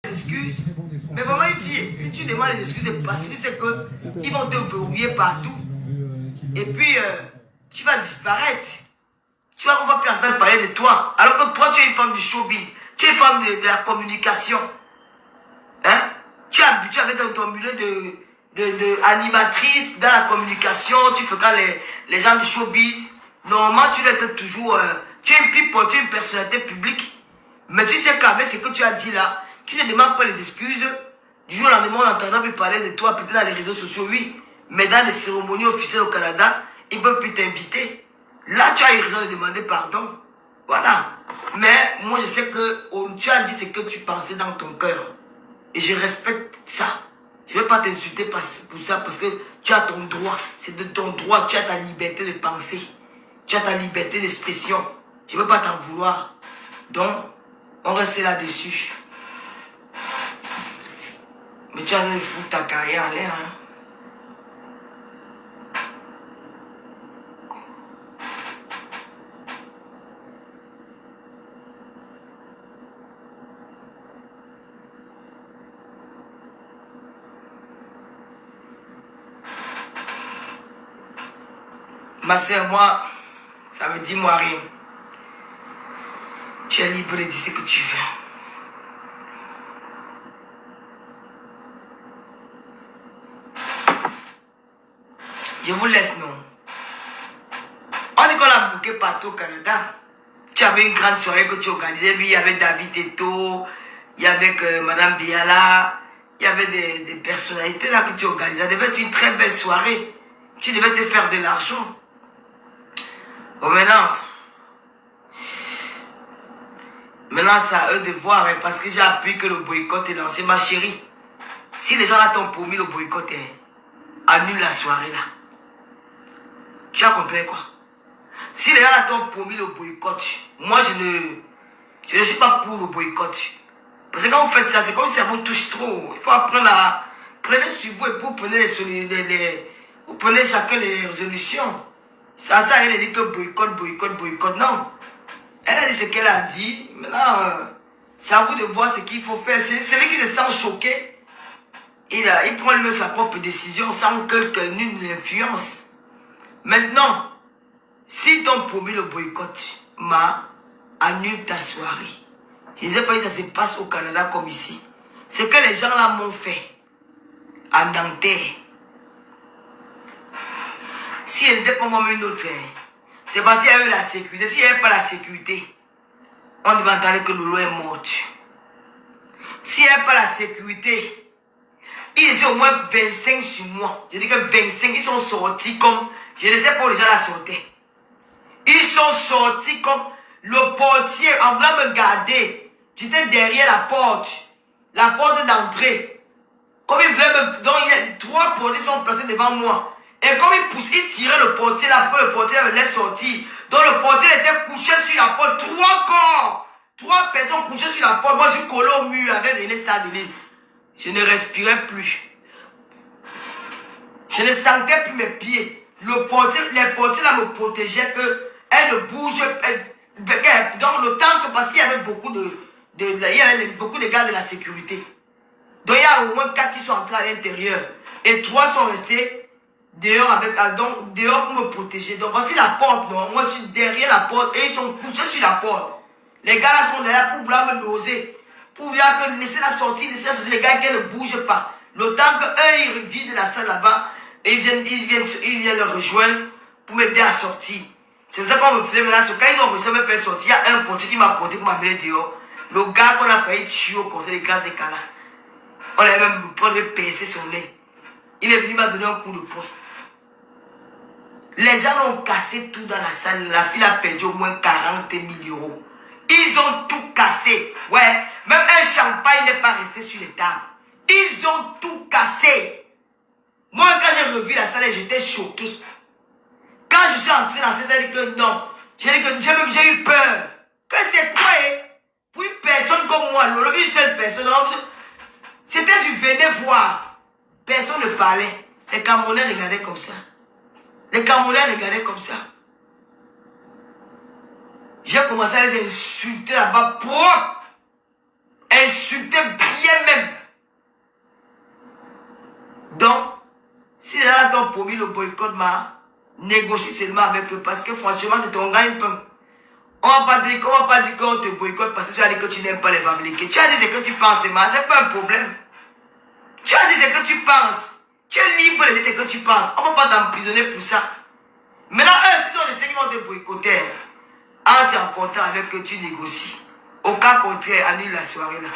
excuses. Mais vraiment, tu demandes les excuses parce que tu sais qu'ils vont te verrouiller partout. Et puis, tu vas disparaître. On va plus entendre parler de toi. Alors que toi, tu es une femme du showbiz. Tu es une femme de la communication. Hein? Tu es habitué avec ton milieu d'animatrice dans la communication. Tu fréquentes les gens du showbiz. Normalement, tu dois être toujours... tu es une people, tu es une personnalité publique. Mais tu sais qu'avec ce que tu as dit là, tu ne demandes pas les excuses. Du jour au lendemain, on entendra plus parler de toi, peut-être dans les réseaux sociaux, oui. Mais dans les cérémonies officielles au Canada, ils ne peuvent plus t'inviter. Là, tu as eu raison de demander pardon. Voilà. Mais moi, je sais que tu as dit ce que tu pensais dans ton cœur. Et je respecte ça. Je ne vais pas t'insulter pour ça parce que tu as ton droit. C'est de ton droit. Tu as ta liberté de penser. Tu as ta liberté d'expression. Je ne veux pas t'en vouloir. Donc, on reste là-dessus. Mais tu as de foutre ta carrière en l'air. Hein? Ma soeur, moi, ça me dit moi rien. Tu es libre de dire ce que tu veux. Je vous laisse, non. On dit qu'on a bouqué partout au Canada. Tu avais une grande soirée que tu organisais. Puis il y avait David Eto, il y avait Madame Biala, il y avait des personnalités là que tu organisais. Ça devait être une très belle soirée. Tu devais te faire de l'argent. Bon, maintenant c'est à eux de voir, hein, parce que j'ai appris que le boycott est lancé, ma chérie. Si les gens là t'ont promis le boycott, annule la soirée là. Tu as compris quoi? Si les gens là t'ont promis le boycott, moi je ne suis pas pour le boycott. Parce que quand vous faites ça, c'est comme si ça vous touche trop. Il faut apprendre à... Prenez sur vous et vous prenez vous prenez chacun les résolutions. Ça, elle a dit que boycott, non. Elle a dit ce qu'elle a dit. Maintenant, c'est à vous de voir ce qu'il faut faire. C'est celui qui se sent choqué. Il prend lui-même sa propre décision sans que nul ne l'influence. Maintenant, si t'ont promis le boycott, annule ta soirée. Je ne sais pas si ça se passe au Canada comme ici. Ce que les gens là m'ont fait à Nanterre. Si elle n'était pas moi-même une autre, c'est parce qu'il y avait la sécurité. S'il n'y avait pas la sécurité, on devait entendre que Lolo est morte. S'il n'y avait pas la sécurité, ils étaient au moins 25 sur moi. Je dis que 25, ils sont sortis comme... Je ne sais pas où les gens la sortaient. Ils sont sortis comme le portier en voulant me garder. J'étais derrière la porte d'entrée. Comme ils voulaient me... Donc, trois portiers sont placés devant moi. Et comme il tirait le portier là, pour que le portier me laisse sortir. Donc le portier était couché sur la porte. 3 corps. 3 personnes couchées sur la porte. Moi je suis collé au mur avec René Stadini. Je ne respirais plus. Je ne sentais plus mes pieds. Les portiers là me protégeaient que elle ne bouge. Dans le temps que, parce qu'il y avait beaucoup de gars de la sécurité. Donc il y a au moins 4 qui sont entrés à l'intérieur. Et 3 sont restés dehors pour me protéger. Donc voici la porte, non? Moi je suis derrière la porte et ils sont couchés sur la porte. Les gars là sont là pour vouloir me doser. Pour vouloir que laisser la sortie, les gars qui ne bougent pas. Le temps qu'eux ils vident la salle là-bas et ils viennent le rejoindre pour m'aider à sortir. C'est pour ça qu'on me faisait maintenant. Quand ils ont réussi à me faire sortir, il y a un portier qui m'a porté pour m'amener dehors. Le gars qu'on a failli tuer au conseil des grâces des Canards. On avait même percé son nez. Il est venu m'a donner un coup de poing. Les gens ont cassé tout dans la salle. La fille a perdu au moins 40 000 euros. Ils ont tout cassé. Ouais. Même un champagne n'est pas resté sur les tables. Ils ont tout cassé. Moi, quand j'ai revu la salle, j'étais choqué. Quand je suis entré dans cette salle, j'ai dit que non. J'ai dit que j'ai eu peur. Que c'est quoi, pour une personne comme moi, Lolo, une seule personne. C'était du venez voir. Personne ne parlait. Les Camerounais regardaient comme ça. Les Camerounais regardaient comme ça. J'ai commencé à les insulter là-bas propre. insulter bien même. Donc, si les gens t'ont promis le boycott, négocie seulement avec eux parce que franchement, c'est ton gagne-pain. On va pas dire qu'on te boycotte parce que tu as dit que tu n'aimes pas les Bamileke. Tu as dit ce que tu penses, mais c'est pas un problème. Tu as dit ce que tu penses. Tu es libre de dire ce que tu penses. On ne va pas t'emprisonner pour ça. Maintenant, eux, si on décide qu'ils vont te boycotter, entre en contact avec eux, tu négocies. Au cas contraire, annule la soirée là.